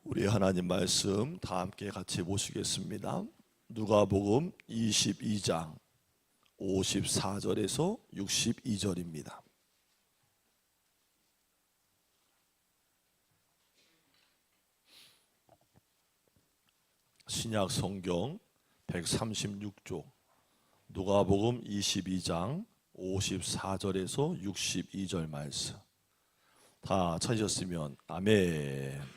우리 하나님 말씀 다 함께 같이 보시겠습니다. 누가복음 22장 54절에서 62절입니다. 신약 성경 136쪽 누가복음 22장 54절에서 62절 말씀 다 찾으셨으면 아멘.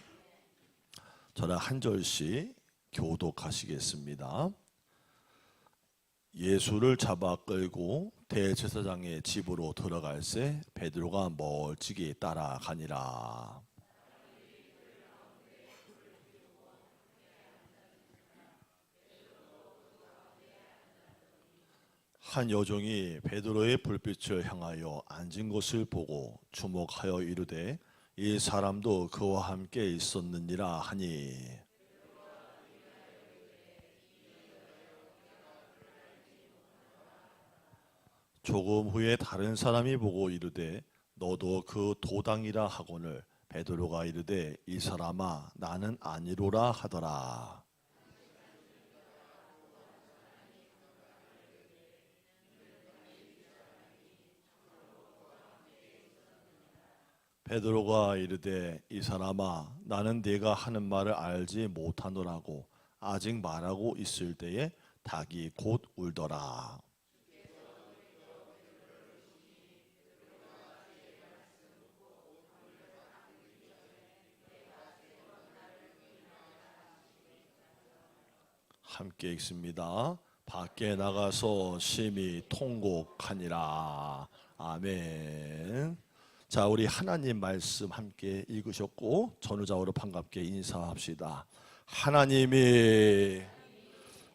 저는 한 절씩 교독하시겠습니다. 예수를 잡아 끌고 대제사장의 집으로 들어갈새 베드로가 멀찍이 따라가니라. 한 여종이 베드로의 불빛을 향하여 앉은 것을 보고 주목하여 이르되 이 사람도 그와 함께 있었느니라 하니, 조금 후에 다른 사람이 보고 이르되 너도 그 도당이라 하거늘 베드로가 이르되 이 사람아 나는 아니로라 하더라. 베드로가 이르되 이 사람아 나는 네가 하는 말을 알지 못하노라고 아직 말하고 있을 때에 닭이 곧 울더라. 함께 읽습니다. 밖에 나가서 심히 통곡하니라. 아멘. 자, 우리 하나님 말씀 함께 읽으셨고 전우자어로 반갑게 인사합시다. 하나님이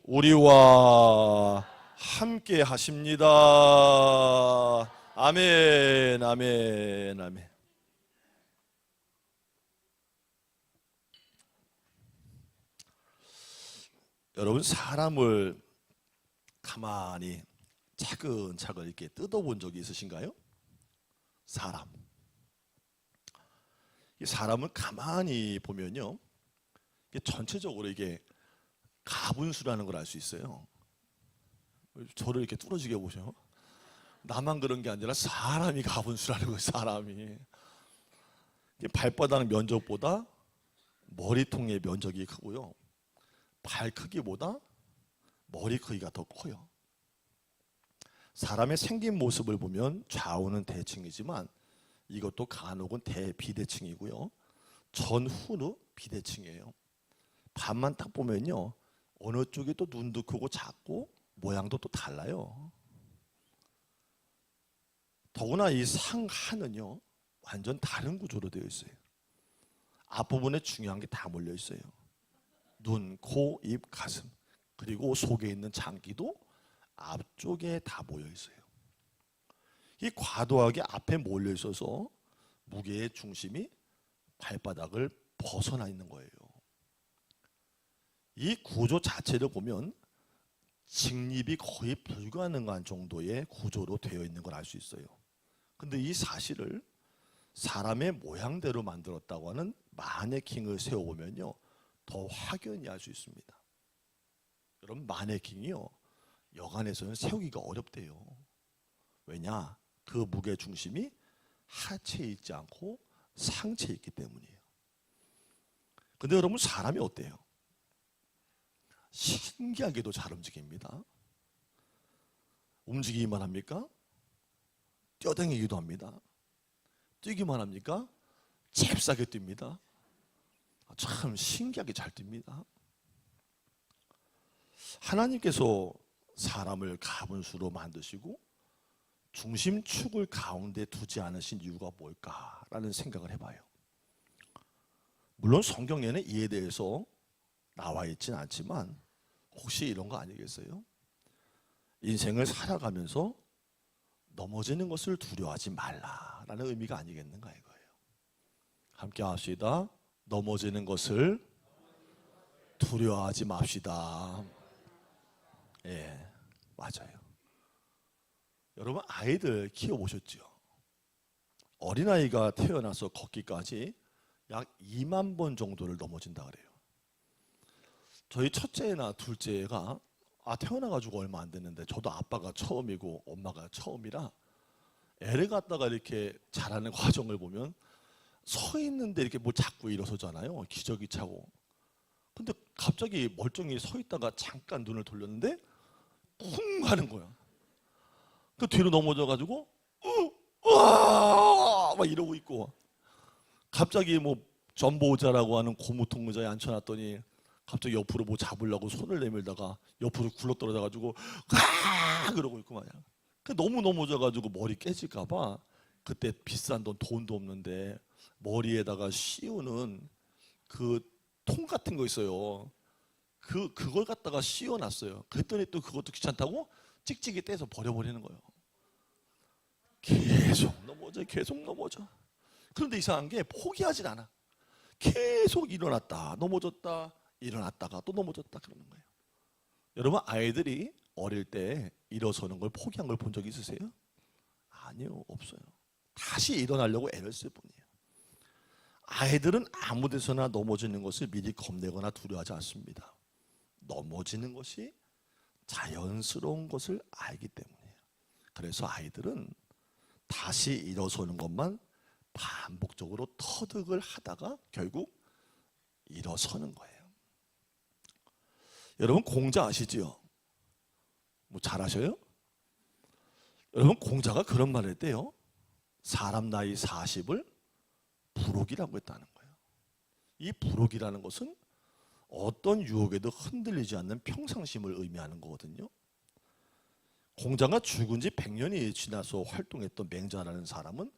우리와 함께 하십니다. 아멘, 아멘, 아멘. 여러분, 사람을 가만히 차근차근 이렇게 뜯어본 적이 있으신가요? 사람을 가만히 보면요, 전체적으로 이게 가분수라는 걸 알 수 있어요. 저를 이렇게 뚫어지게 보셔. 나만 그런 게 아니라 사람이 가분수라는 거예요. 사람이 발바닥 면적보다 머리통의 면적이 크고요, 발 크기보다 머리 크기가 더 커요. 사람의 생긴 모습을 보면 좌우는 대칭이지만 이것도 간혹은 대비대칭이고요, 전후는 비대칭이에요. 반만 딱 보면요, 어느 쪽이 또 눈도 크고 작고 모양도 또 달라요. 더구나 이 상하는요 완전 다른 구조로 되어 있어요. 앞부분에 중요한 게 다 몰려 있어요. 눈, 코, 입, 가슴, 그리고 속에 있는 장기도 앞쪽에 다 모여 있어요. 이 과도하게 앞에 몰려 있어서 무게의 중심이 발바닥을 벗어나 있는 거예요. 이 구조 자체를 보면 직립이 거의 불가능한 정도의 구조로 되어 있는 걸 알 수 있어요. 근데 이 사실을 사람의 모양대로 만들었다고 하는 마네킹을 세워보면요 더 확연히 알 수 있습니다. 여러분, 마네킹이요 여간에서는 세우기가 어렵대요. 왜냐? 그 무게 중심이 하체에 있지 않고 상체에 있기 때문이에요. 근데 여러분, 사람이 어때요? 신기하게도 잘 움직입니다. 움직이기만 합니까? 뛰어다니기도 합니다. 뛰기만 합니까? 잽싸게 뜁니다. 참 신기하게 잘 뜁니다. 하나님께서 사람을 가분수로 만드시고 중심축을 가운데 두지 않으신 이유가 뭘까라는 생각을 해봐요. 물론 성경에는 이에 대해서 나와 있진 않지만 혹시 이런 거 아니겠어요? 인생을 살아가면서 넘어지는 것을 두려워하지 말라라는 의미가 아니겠는가 이거예요. 함께 합시다. 넘어지는 것을 두려워하지 맙시다. 예, 맞아요. 여러분, 아이들 키워보셨죠? 어린아이가 태어나서 걷기까지 약 2만 번 정도를 넘어진다 그래요. 저희 첫째나 둘째가 태어나가지고 얼마 안 됐는데 저도 아빠가 처음이고 엄마가 처음이라 애를 갖다가 이렇게 자라는 과정을 보면 서 있는데 이렇게 뭘 자꾸 일어서잖아요. 기저귀 차고. 근데 갑자기 멀쩡히 서 있다가 잠깐 눈을 돌렸는데 쿵 하는 거야. 그 뒤로 넘어져가지고 우와 막 이러고 있고, 갑자기 뭐 전보자라고 하는 고무통 의자에 앉혀놨더니 갑자기 옆으로 뭐 잡으려고 손을 내밀다가 옆으로 굴러떨어져가지고 그러고 있고 말이야. 너무 넘어져가지고 머리 깨질까봐 그때 비싼 돈도 없는데 머리에다가 씌우는 그 통 같은 거 있어요. 그걸 갖다가 씌워놨어요. 그랬더니 또 그것도 귀찮다고 찍찍이 떼서 버려버리는 거예요. 계속 넘어져. 그런데 이상한 게 포기하질 않아. 계속 일어났다 넘어졌다 일어났다가 또 넘어졌다 그러는 거예요. 여러분, 아이들이 어릴 때 일어서는 걸 포기한 걸 본 적 있으세요? 아니요, 없어요. 다시 일어나려고 애를 쓸 뿐이에요. 아이들은 아무 데서나 넘어지는 것을 미리 겁내거나 두려워하지 않습니다. 넘어지는 것이 자연스러운 것을 알기 때문이에요. 그래서 아이들은 다시 일어서는 것만 반복적으로 터득을 하다가 결국 일어서는 거예요. 여러분, 공자 아시지요? 뭐 잘하셔요? 여러분, 공자가 그런 말을 했대요. 사람 나이 40을 부록이라고 했다는 거예요. 이 부록이라는 것은 어떤 유혹에도 흔들리지 않는 평상심을 의미하는 거거든요. 공자가 죽은 지 100년이 지나서 활동했던 맹자라는 사람은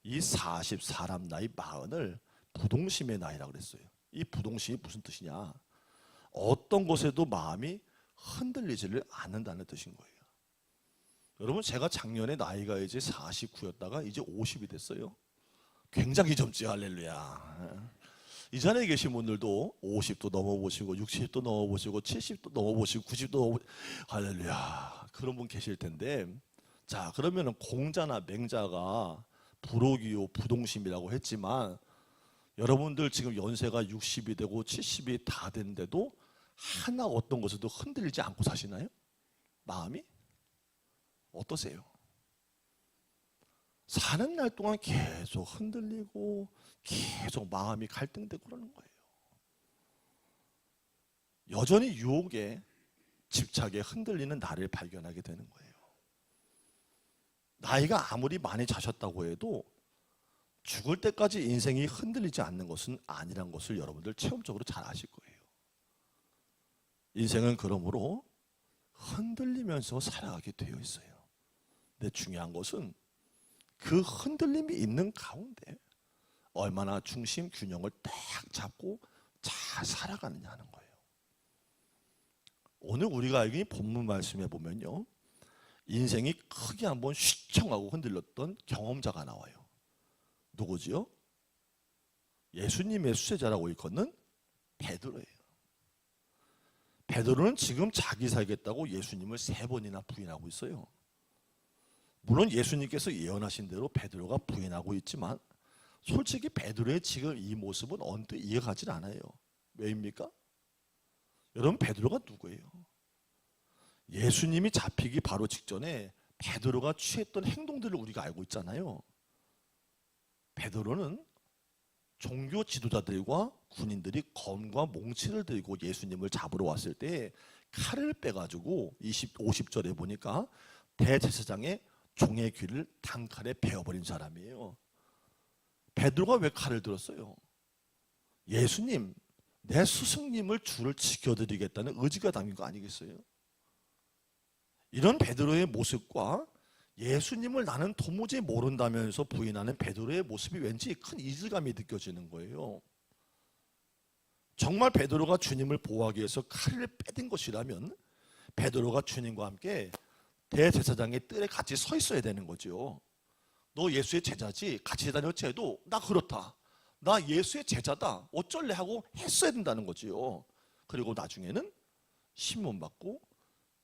이 40 사람 나이 40을 부동심의 나이라고 그랬어요. 이 부동심이 무슨 뜻이냐? 어떤 것에도 마음이 흔들리지를 않는다는 뜻인 거예요. 여러분, 제가 작년에 나이가 이제 49였다가 이제 50이 됐어요. 굉장히 젊지. 할렐루야. 이 자리에 계신 분들도 50도 넘어보시고 60도 넘어보시고 70도 넘어보시고 90도 넘어보시고 할렐루야, 그런 분 계실 텐데, 자, 그러면 공자나 맹자가 부록이요 부동심이라고 했지만 여러분들 지금 연세가 60이 되고 70이 다 됐는데도 하나 어떤 것에도 흔들리지 않고 사시나요? 마음이? 어떠세요? 사는 날 동안 계속 흔들리고 계속 마음이 갈등되고 그러는 거예요. 여전히 유혹에 집착에 흔들리는 나를 발견하게 되는 거예요. 나이가 아무리 많이 자셨다고 해도 죽을 때까지 인생이 흔들리지 않는 것은 아니란 것을 여러분들 체험적으로 잘 아실 거예요. 인생은 그러므로 흔들리면서 살아가게 되어 있어요. 근데 중요한 것은 그 흔들림이 있는 가운데 얼마나 중심 균형을 딱 잡고 잘 살아가느냐 하는 거예요. 오늘 우리가 알기 본문 말씀에 보면요, 인생이 크게 한번 휘청하고 흔들렸던 경험자가 나와요. 누구지요? 예수님의 수제자라고 일컫는 베드로예요. 베드로는 지금 자기 살겠다고 예수님을 3번이나 부인하고 있어요. 물론 예수님께서 예언하신 대로 베드로가 부인하고 있지만 솔직히 베드로의 지금 이 모습은 언뜻 이해가 가질 않아요. 왜입니까? 여러분, 베드로가 누구예요? 예수님이 잡히기 바로 직전에 베드로가 취했던 행동들을 우리가 알고 있잖아요. 베드로는 종교 지도자들과 군인들이 검과 몽치를 들고 예수님을 잡으러 왔을 때 칼을 빼가지고 50절에 보니까 대제사장의 종의 귀를 단칼에 베어버린 사람이에요. 베드로가 왜 칼을 들었어요? 예수님, 내 스승님을 주를 지켜드리겠다는 의지가 담긴 거 아니겠어요? 이런 베드로의 모습과 예수님을 나는 도무지 모른다면서 부인하는 베드로의 모습이 왠지 큰 이질감이 느껴지는 거예요. 정말 베드로가 주님을 보호하기 위해서 칼을 빼든 것이라면 베드로가 주님과 함께 대제사장의 뜰에 같이 서 있어야 되는 거죠. 너 예수의 제자지? 같이 다녔지 해도 나 그렇다, 나 예수의 제자다, 어쩔래 하고 했어야 된다는 거지요. 그리고 나중에는 신문 받고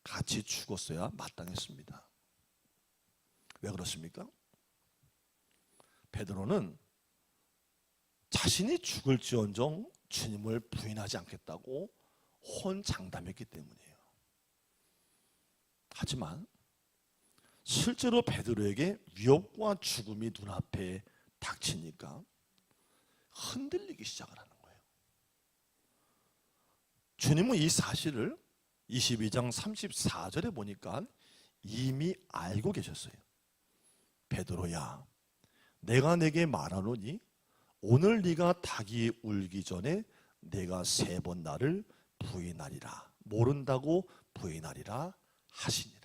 같이 죽었어야 마땅했습니다. 왜 그렇습니까? 베드로는 자신이 죽을지언정 주님을 부인하지 않겠다고 혼장담했기 때문이에요. 하지만 실제로 베드로에게 위협과 죽음이 눈앞에 닥치니까 흔들리기 시작을 하는 거예요. 주님은 이 사실을 22장 34절에 보니까 이미 알고 계셨어요. 베드로야, 내가 내게 말하노니 오늘 네가 닭이 울기 전에 내가 3번 나를 부인하리라. 모른다고 부인하리라 하시니라.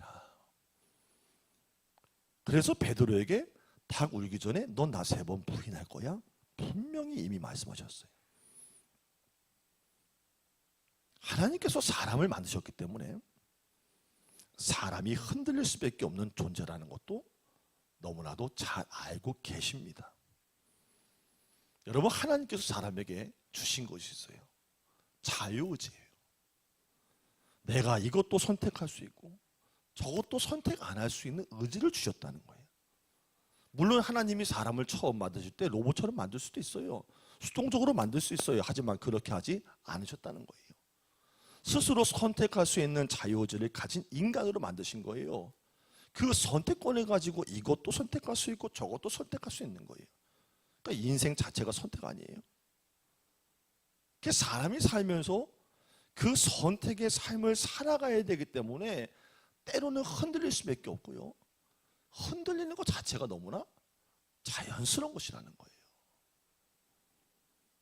그래서 베드로에게 닭 울기 전에 넌 나 3번 부인할 거야? 분명히 이미 말씀하셨어요. 하나님께서 사람을 만드셨기 때문에 사람이 흔들릴 수밖에 없는 존재라는 것도 너무나도 잘 알고 계십니다. 여러분, 하나님께서 사람에게 주신 것이 있어요. 자유의지예요. 내가 이것도 선택할 수 있고 저것도 선택 안 할 수 있는 의지를 주셨다는 거예요. 물론 하나님이 사람을 처음 만드실 때 로봇처럼 만들 수도 있어요. 수동적으로 만들 수 있어요. 하지만 그렇게 하지 않으셨다는 거예요. 스스로 선택할 수 있는 자유의지를 가진 인간으로 만드신 거예요. 그 선택권을 가지고 이것도 선택할 수 있고 저것도 선택할 수 있는 거예요. 그러니까 인생 자체가 선택 아니에요. 사람이 살면서 그 선택의 삶을 살아가야 되기 때문에 때로는 흔들릴 수밖에 없고요. 흔들리는 것 자체가 너무나 자연스러운 것이라는 거예요.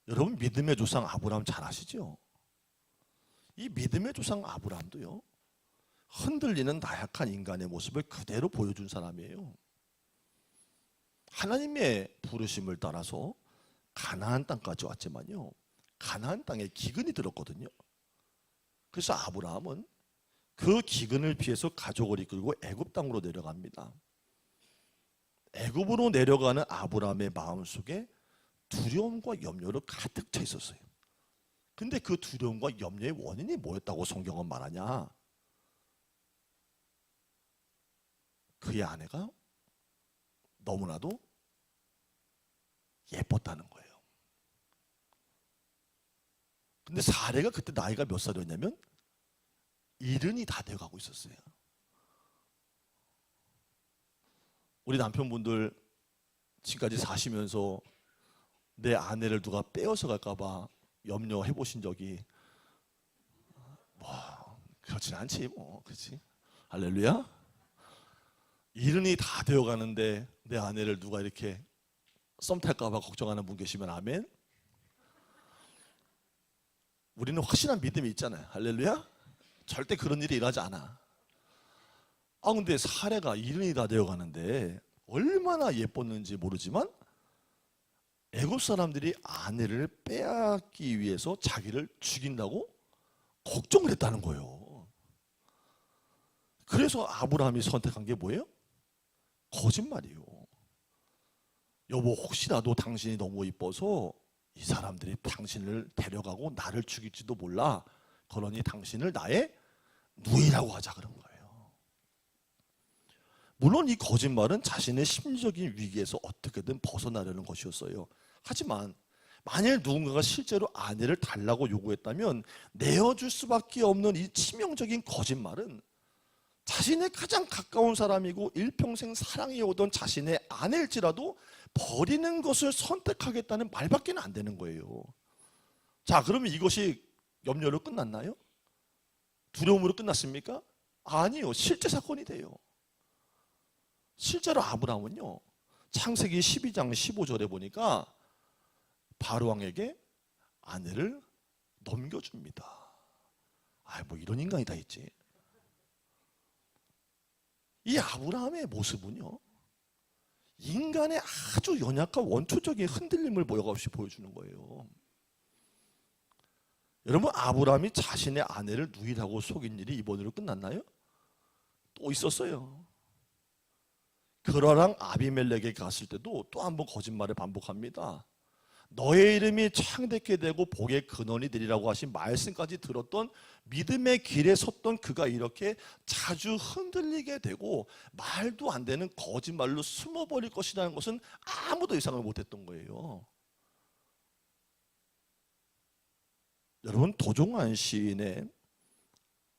여러분, 믿음의 조상 아브라함 잘 아시죠? 이 믿음의 조상 아브라함도요, 흔들리는 나약한 인간의 모습을 그대로 보여준 사람이에요. 하나님의 부르심을 따라서 가나안 땅까지 왔지만요, 가나안 땅에 기근이 들었거든요. 그래서 아브라함은 그 기근을 피해서 가족을 이끌고 애굽 땅으로 내려갑니다. 애굽으로 내려가는 아브라함의 마음속에 두려움과 염려로 가득 차 있었어요. 근데 그 두려움과 염려의 원인이 뭐였다고 성경은 말하냐? 그의 아내가 너무나도 예뻤다는 거예요. 근데 사례가 그때 나이가 몇 살이었냐면 70이 다 돼가고 있었어요. 우리 남편분들 지금까지 사시면서 내 아내를 누가 빼어서 갈까봐 염려해 보신 적이 그렇진 않지 뭐, 그렇지? 할렐루야. 70이 다 되어가는데 내 아내를 누가 이렇게 썸 탈까봐 걱정하는 분 계시면 아멘. 우리는 확실한 믿음이 있잖아요. 할렐루야. 절대 그런 일이 일어나지 않아. 근데 사례가 70이 다 되어가는데 얼마나 예뻤는지 모르지만 애굽 사람들이 아내를 빼앗기 위해서 자기를 죽인다고 걱정을 했다는 거예요. 그래서 아브라함이 선택한 게 뭐예요? 거짓말이에요. 여보, 혹시라도 당신이 너무 이뻐서 이 사람들이 당신을 데려가고 나를 죽일지도 몰라. 그러니 당신을 나의 누이라고 하자 그런 거예요. 물론 이 거짓말은 자신의 심리적인 위기에서 어떻게든 벗어나려는 것이었어요. 하지만 만일 누군가가 실제로 아내를 달라고 요구했다면 내어줄 수밖에 없는 이 치명적인 거짓말은 자신의 가장 가까운 사람이고 일평생 사랑해오던 자신의 아내일지라도 버리는 것을 선택하겠다는 말밖에 안 되는 거예요. 자, 그러면 이것이 염려로 끝났나요? 두려움으로 끝났습니까? 아니요. 실제 사건이 돼요. 실제로 아브라함은요, 창세기 12장 15절에 보니까 바로왕에게 아내를 넘겨줍니다. 뭐 이런 인간이 다 있지. 이 아브라함의 모습은요, 인간의 아주 연약한 원초적인 흔들림을 모여없이 보여주는 거예요. 여러분, 아브라함이 자신의 아내를 누이라고 속인 일이 이번으로 끝났나요? 또 있었어요. 그러랑 아비멜렉에게 갔을 때도 또 한 번 거짓말을 반복합니다. 너의 이름이 창대케 되고 복의 근원이 되리라고 하신 말씀까지 들었던 믿음의 길에 섰던 그가 이렇게 자주 흔들리게 되고 말도 안 되는 거짓말로 숨어버릴 것이라는 것은 아무도 예상을 못했던 거예요. 여러분, 도종환 시인의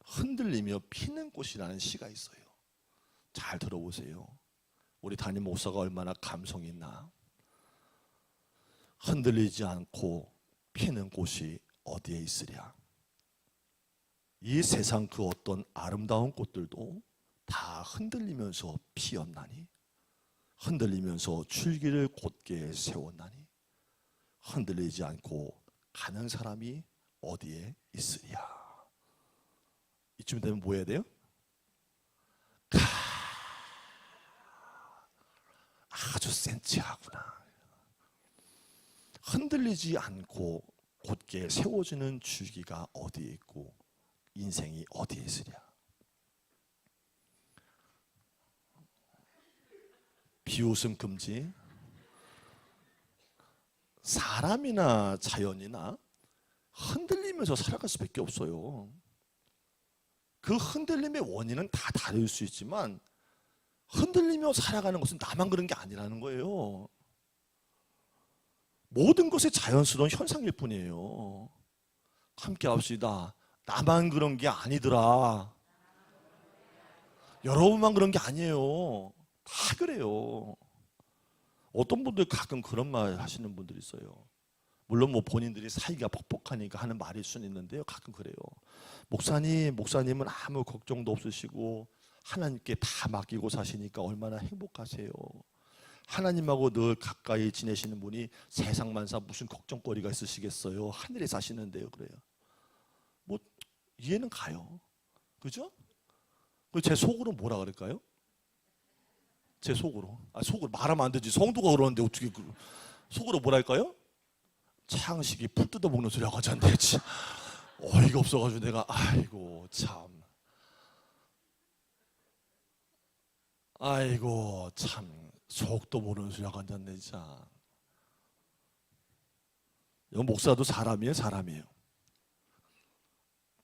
흔들리며 피는 꽃이라는 시가 있어요. 잘 들어보세요. 우리 담임 목사가 얼마나 감성이 있나. 흔들리지 않고 피는 꽃이 어디에 있으랴. 이 세상 그 어떤 아름다운 꽃들도 다 흔들리면서 피었나니, 흔들리면서 줄기를 곧게 세웠나니, 흔들리지 않고 가는 사람이 어디에 있으랴. 이쯤 되면 뭐 해야 돼요? 아주 센치하구나. 흔들리지 않고 곧게 세워지는 줄기가 어디에 있고 인생이 어디에 있으랴. 비웃음 금지. 사람이나 자연이나 흔들리면서 살아갈 수밖에 없어요. 그 흔들림의 원인은 다 다를 수 있지만 흔들리며 살아가는 것은 나만 그런 게 아니라는 거예요. 모든 것이 자연스러운 현상일 뿐이에요. 함께 합시다. 나만 그런 게 아니더라. 여러분만 그런 게 아니에요. 다 그래요. 어떤 분들 가끔 그런 말 하시는 분들이 있어요. 물론 뭐 본인들이 사이가 퍽퍽하니까 하는 말일 수는 있는데요. 가끔 그래요. 목사님은 아무 걱정도 없으시고 하나님께 다 맡기고 사시니까 얼마나 행복하세요. 하나님하고 늘 가까이 지내시는 분이 세상 만사 무슨 걱정거리가 있으시겠어요. 하늘에 사시는데요. 그래요. 뭐 이해는 가요. 그죠? 제 속으로 뭐라 그럴까요? 제 속으로. 속으로 말하면 안 되지. 성도가 그러는데 어떻게 속으로 뭐랄까요? 창식이 풀 뜯어먹는 소리하고 하지 않네. 어이가 없어가지고 내가 아이고 참 속도 모르는 소리하고 앉았네 진짜. 여러분, 목사도 사람이에요, 사람이에요.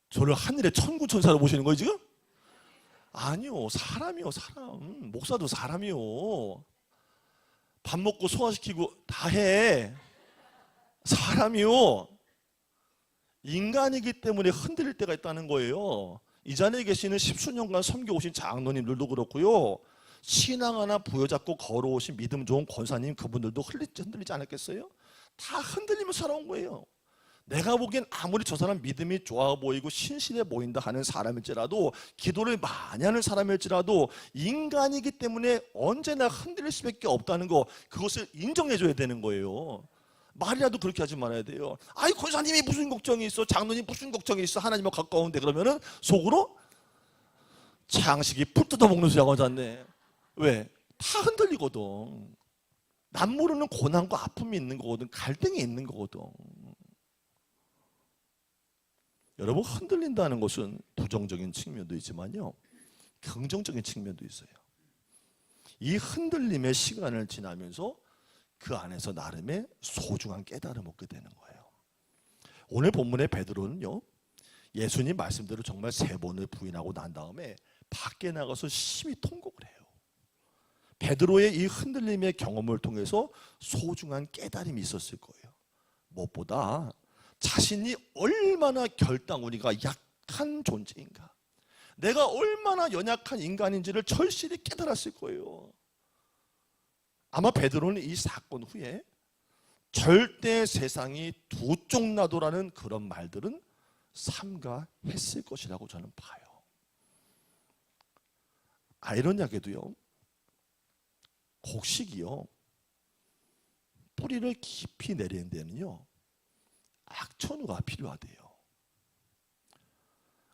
저를 하늘의 천구천사로 보시는 거예요 지금? 아니요, 사람이요, 사람. 목사도 사람이요. 밥 먹고 소화시키고 다 해. 사람이요. 인간이기 때문에 흔들릴 때가 있다는 거예요. 이 자리에 계시는 십수년간 섬겨오신 장로님들도 그렇고요. 신앙 하나 부여잡고 걸어오신 믿음 좋은 권사님, 그분들도 흔들리지 않았겠어요? 다 흔들리며 살아온 거예요. 내가 보기엔 아무리 저 사람 믿음이 좋아 보이고 신실해 보인다 하는 사람일지라도, 기도를 많이 하는 사람일지라도 인간이기 때문에 언제나 흔들릴 수밖에 없다는 거, 그것을 인정해 줘야 되는 거예요. 말이라도 그렇게 하지 말아야 돼요. 아이, 권사님이 무슨 걱정이 있어, 장로님 무슨 걱정이 있어, 하나님과 가까운데. 그러면은 속으로 창식이 풀 뜯어먹는 소리하고 앉았네. 왜? 다 흔들리거든. 남 모르는 고난과 아픔이 있는 거거든. 갈등이 있는 거거든. 여러분, 흔들린다는 것은 부정적인 측면도 있지만요, 긍정적인 측면도 있어요. 이 흔들림의 시간을 지나면서 그 안에서 나름의 소중한 깨달음을 얻게 되는 거예요. 오늘 본문의 베드로는요, 예수님 말씀대로 정말 3번을 부인하고 난 다음에 밖에 나가서 심히 통곡을 해요. 베드로의 이 흔들림의 경험을 통해서 소중한 깨달음이 있었을 거예요. 무엇보다 자신이 얼마나 결단우리가 약한 존재인가, 내가 얼마나 연약한 인간인지를 절실히 깨달았을 거예요. 아마 베드로는 이 사건 후에 절대 세상이 두 쪽 나도라는 그런 말들은 삼가했을 것이라고 저는 봐요. 아이러니하게도요, 곡식이요, 뿌리를 깊이 내리는 데는요, 악천후가 필요하대요.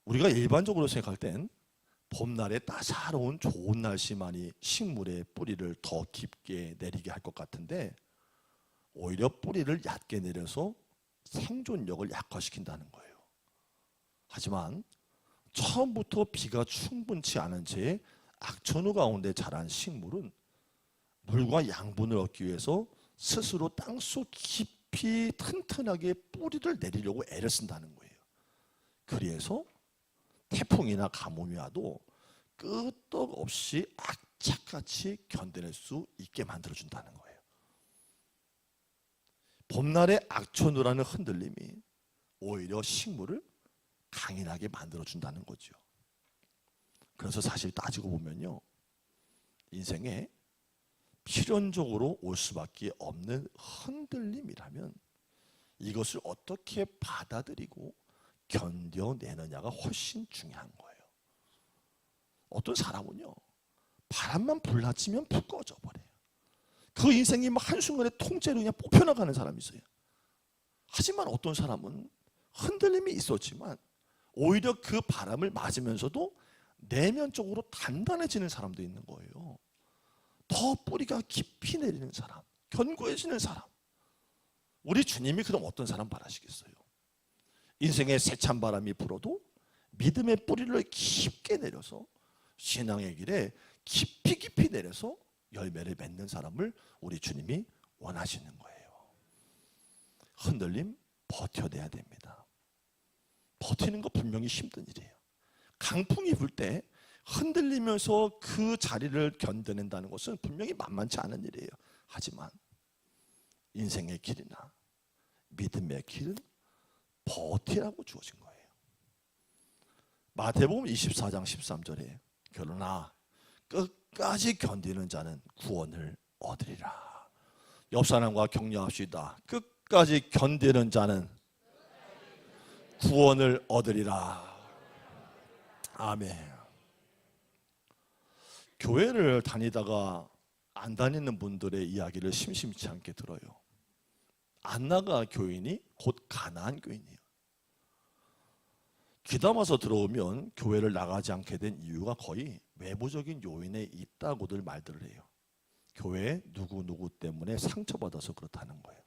우리가 일반적으로 생각할 땐 봄날에 따사로운 좋은 날씨만이 식물의 뿌리를 더 깊게 내리게 할 것 같은데, 오히려 뿌리를 얕게 내려서 생존력을 약화시킨다는 거예요. 하지만 처음부터 비가 충분치 않은 채 악천후 가운데 자란 식물은 물과 양분을 얻기 위해서 스스로 땅속 깊이 튼튼하게 뿌리를 내리려고 애를 쓴다는 거예요. 그래서 태풍이나 가뭄이 와도 끄떡없이 악착같이 견뎌낼 수 있게 만들어준다는 거예요. 봄날의 악천후라는 흔들림이 오히려 식물을 강인하게 만들어준다는 거죠. 그래서 사실 따지고 보면요, 인생에 필연적으로 올 수밖에 없는 흔들림이라면 이것을 어떻게 받아들이고 견뎌내느냐가 훨씬 중요한 거예요. 어떤 사람은요, 바람만 불났지면 불 꺼져 버려요. 그 인생이 막 한순간에 통째로 그냥 뽑혀나가는 사람이 있어요. 하지만 어떤 사람은 흔들림이 있었지만 오히려 그 바람을 맞으면서도 내면적으로 단단해지는 사람도 있는 거예요. 더 뿌리가 깊이 내리는 사람, 견고해지는 사람. 우리 주님이 그럼 어떤 사람 바라시겠어요? 인생의 세찬 바람이 불어도 믿음의 뿌리를 깊게 내려서 신앙의 길에 깊이 내려서 열매를 맺는 사람을 우리 주님이 원하시는 거예요. 흔들림 버텨내야 됩니다. 버티는 거 분명히 힘든 일이에요. 강풍이 불 때 흔들리면서 그 자리를 견뎌낸다는 것은 분명히 만만치 않은 일이에요. 하지만 인생의 길이나 믿음의 길은 버티라고 주어진 거예요. 마태복음 24장 13절에 그러나 끝까지 견디는 자는 구원을 얻으리라. 옆 사람과 격려합시다. 끝까지 견디는 자는 구원을 얻으리라. 아멘. 교회를 다니다가 안 다니는 분들의 이야기를 심심치 않게 들어요. 안 나가 교인이 곧 가난한 교인이에요. 귀담아서 들어오면 교회를 나가지 않게 된 이유가 거의 외부적인 요인에 있다고들 말들을 해요. 교회 누구 때문에 상처받아서 그렇다는 거예요.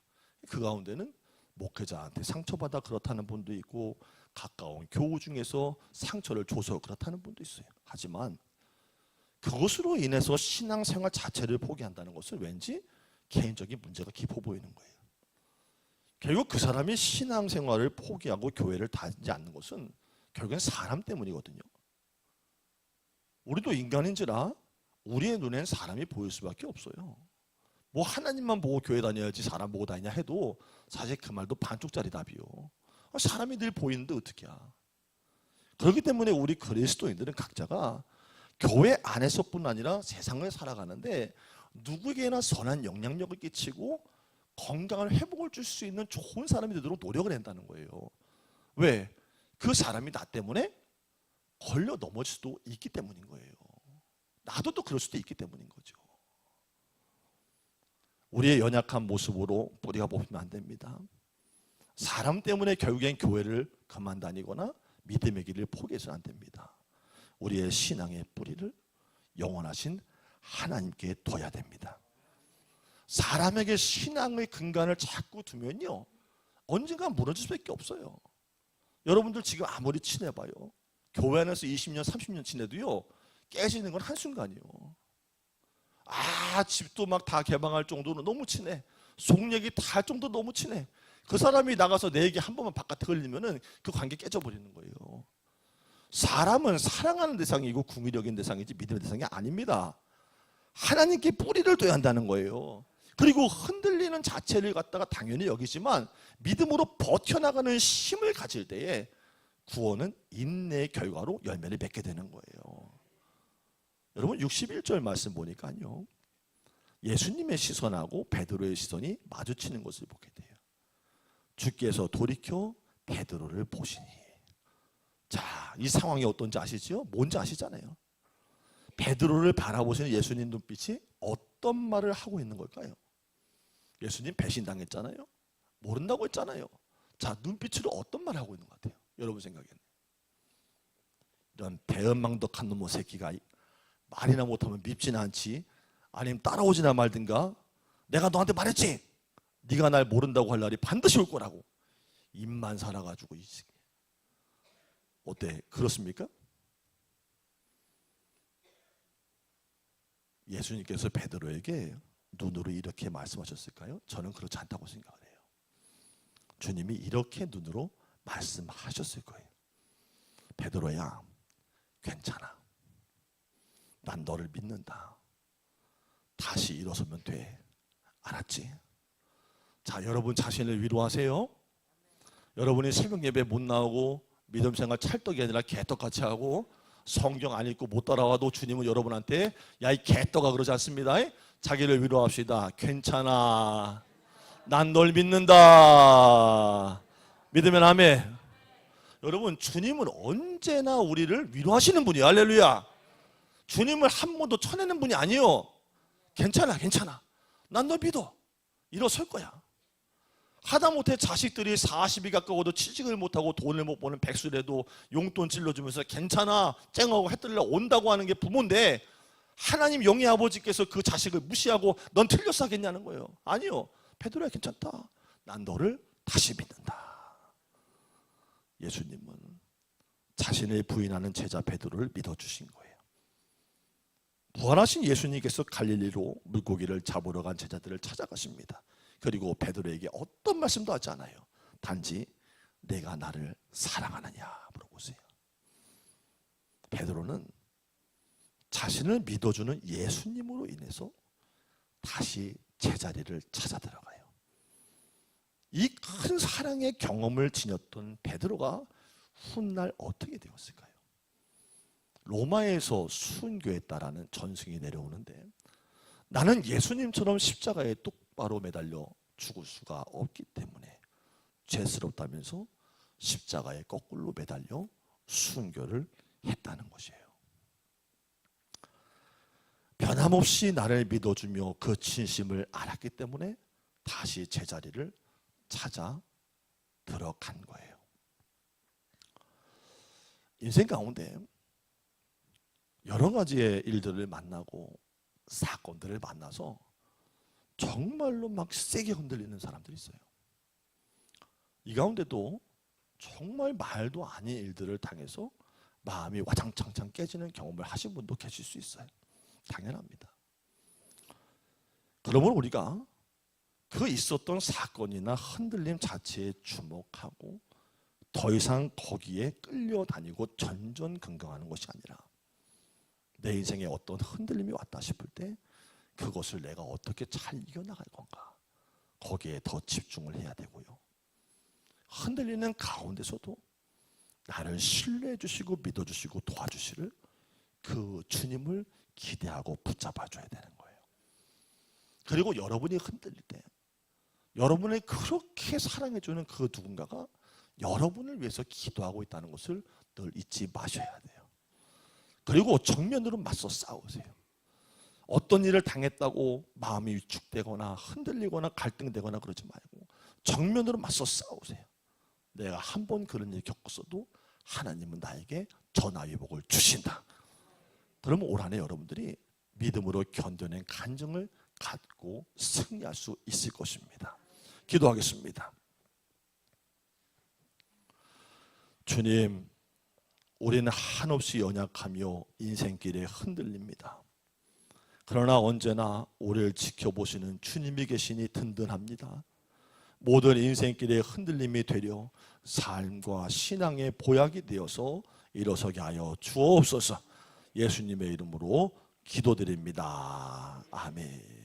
그 가운데는 목회자한테 상처받아 그렇다는 분도 있고 가까운 교우 중에서 상처를 줘서 그렇다는 분도 있어요. 하지만 그것으로 인해서 신앙생활 자체를 포기한다는 것은 왠지 개인적인 문제가 깊어 보이는 거예요. 결국 그 사람이 신앙생활을 포기하고 교회를 다니지 않는 것은 결국엔 사람 때문이거든요. 우리도 인간인지라 우리의 눈엔 사람이 보일 수밖에 없어요. 뭐 하나님만 보고 교회 다녀야지 사람 보고 다니냐 해도 사실 그 말도 반쪽짜리 답이요. 사람이 늘 보이는데 어떡해야. 그렇기 때문에 우리 그리스도인들은 각자가 교회 안에서뿐 아니라 세상을 살아가는데 누구에게나 선한 영향력을 끼치고 건강을 회복을 줄 수 있는 좋은 사람이 되도록 노력을 한다는 거예요. 왜? 그 사람이 나 때문에 걸려 넘어질 수도 있기 때문인 거예요. 나도 또 그럴 수도 있기 때문인 거죠. 우리의 연약한 모습으로 뿌리가 뽑히면 안 됩니다. 사람 때문에 결국엔 교회를 그만 다니거나 믿음의 길을 포기해서는 안 됩니다. 우리의 신앙의 뿌리를 영원하신 하나님께 둬야 됩니다. 사람에게 신앙의 근간을 자꾸 두면요, 언젠가 무너질 수밖에 없어요. 여러분들 지금 아무리 친해봐요. 교회 안에서 20년, 30년 지내도요, 깨지는 건 한순간이요. 집도 막 다 개방할 정도로 너무 친해. 속 얘기 다 할 정도로 너무 친해. 그 사람이 나가서 내 얘기 한 번만 바깥에 흘리면은 그 관계 깨져버리는 거예요. 사람은 사랑하는 대상이고 궁의력인 대상이지 믿음의 대상이 아닙니다. 하나님께 뿌리를 둬야 한다는 거예요. 그리고 흔들리는 자체를 갖다가 당연히 여기지만 믿음으로 버텨나가는 힘을 가질 때에 구원은 인내의 결과로 열매를 맺게 되는 거예요. 여러분 61절 말씀 보니까요, 예수님의 시선하고 베드로의 시선이 마주치는 것을 보게 돼요. 주께서 돌이켜 베드로를 보시니. 자, 이 상황이 어떤지 아시죠? 뭔지 아시잖아요. 베드로를 바라보시는 예수님 눈빛이 어떤 말을 하고 있는 걸까요? 예수님 배신당했잖아요. 모른다고 했잖아요. 자, 눈빛으로 어떤 말을 하고 있는 것 같아요? 여러분 생각에는. 이런 배은망덕한 놈의 새끼가 말이나 못하면 밉지는 않지, 아니면 따라오지나 말든가, 내가 너한테 말했지, 네가 날 모른다고 할 날이 반드시 올 거라고. 입만 살아가지고. 어때? 그렇습니까? 예수님께서 베드로에게 눈으로 이렇게 말씀하셨을까요? 저는 그렇지 않다고 생각을 해요. 주님이 이렇게 눈으로 말씀하셨을 거예요. 베드로야, 괜찮아. 난 너를 믿는다. 다시 일어서면 돼. 알았지? 자, 여러분 자신을 위로하세요. 여러분이 새벽 예배 못 나오고 믿음 생활 찰떡이 아니라 개떡같이 하고 성경 안 읽고 못 따라와도 주님은 여러분한테 야 이 개떡아 그러지 않습니다. 자기를 위로합시다. 괜찮아. 난 널 믿는다. 믿으면 아멘. 여러분 주님은 언제나 우리를 위로하시는 분이에요. 할렐루야. 주님을 한 번도 쳐내는 분이 아니에요. 괜찮아 괜찮아. 난 널 믿어. 일어설 거야. 하다못해 자식들이 40이 가까워도 취직을 못하고 돈을 못 버는 백수라도 용돈 찔러주면서 괜찮아 쨍하고 해뜰려 온다고 하는 게 부모인데 하나님 영의 아버지께서 그 자식을 무시하고 넌 틀렸어 하겠냐는 거예요. 아니요. 베드로야 괜찮다. 난 너를 다시 믿는다. 예수님은 자신을 부인하는 제자 베드로를 믿어주신 거예요. 부활하신 예수님께서 갈릴리로 물고기를 잡으러 간 제자들을 찾아가십니다. 그리고 베드로에게 어떤 말씀도 하지 않아요. 단지 내가 나를 사랑하느냐 물어보세요. 베드로는 자신을 믿어주는 예수님으로 인해서 다시 제자리를 찾아 들어가요. 이 큰 사랑의 경험을 지녔던 베드로가 훗날 어떻게 되었을까요? 로마에서 순교했다라는 전승이 내려오는데 나는 예수님처럼 십자가에 똑바로 매달려 죽을 수가 없기 때문에 죄스럽다면서 십자가에 거꾸로 매달려 순교를 했다는 것이에요. 변함없이 나를 믿어주며 그 진심을 알았기 때문에 다시 제자리를 찾아 들어간 거예요. 인생 가운데 여러 가지의 일들을 만나고 사건들을 만나서 정말로 막 세게 흔들리는 사람들이 있어요. 이 가운데도 정말 말도 아닌 일들을 당해서 마음이 와장창창 깨지는 경험을 하신 분도 계실 수 있어요. 당연합니다. 그러면 우리가 그 있었던 사건이나 흔들림 자체에 주목하고 더 이상 거기에 끌려다니고 전전긍긍하는 것이 아니라 내 인생에 어떤 흔들림이 왔다 싶을 때 그것을 내가 어떻게 잘 이겨나갈 건가, 거기에 더 집중을 해야 되고요. 흔들리는 가운데서도 나를 신뢰해 주시고 믿어 주시고 도와주시를 그 주님을 기대하고 붙잡아 줘야 되는 거예요. 그리고 여러분이 흔들릴 때 여러분을 그렇게 사랑해 주는 그 누군가가 여러분을 위해서 기도하고 있다는 것을 늘 잊지 마셔야 돼요. 그리고 정면으로 맞서 싸우세요. 어떤 일을 당했다고 마음이 위축되거나 흔들리거나 갈등되거나 그러지 말고 정면으로 맞서 싸우세요. 내가 한 번 그런 일 겪었어도 하나님은 나에게 전화위복을 주신다. 그러면 올 한 해 여러분들이 믿음으로 견뎌낸 간증을 갖고 승리할 수 있을 것입니다. 기도하겠습니다. 주님, 우리는 한없이 연약하며 인생길에 흔들립니다. 그러나 언제나 우리를 지켜보시는 주님이 계시니 든든합니다. 모든 인생길에 흔들림이 되려 삶과 신앙의 보약이 되어서 일어서게 하여 주옵소서. 예수님의 이름으로 기도드립니다. 아멘.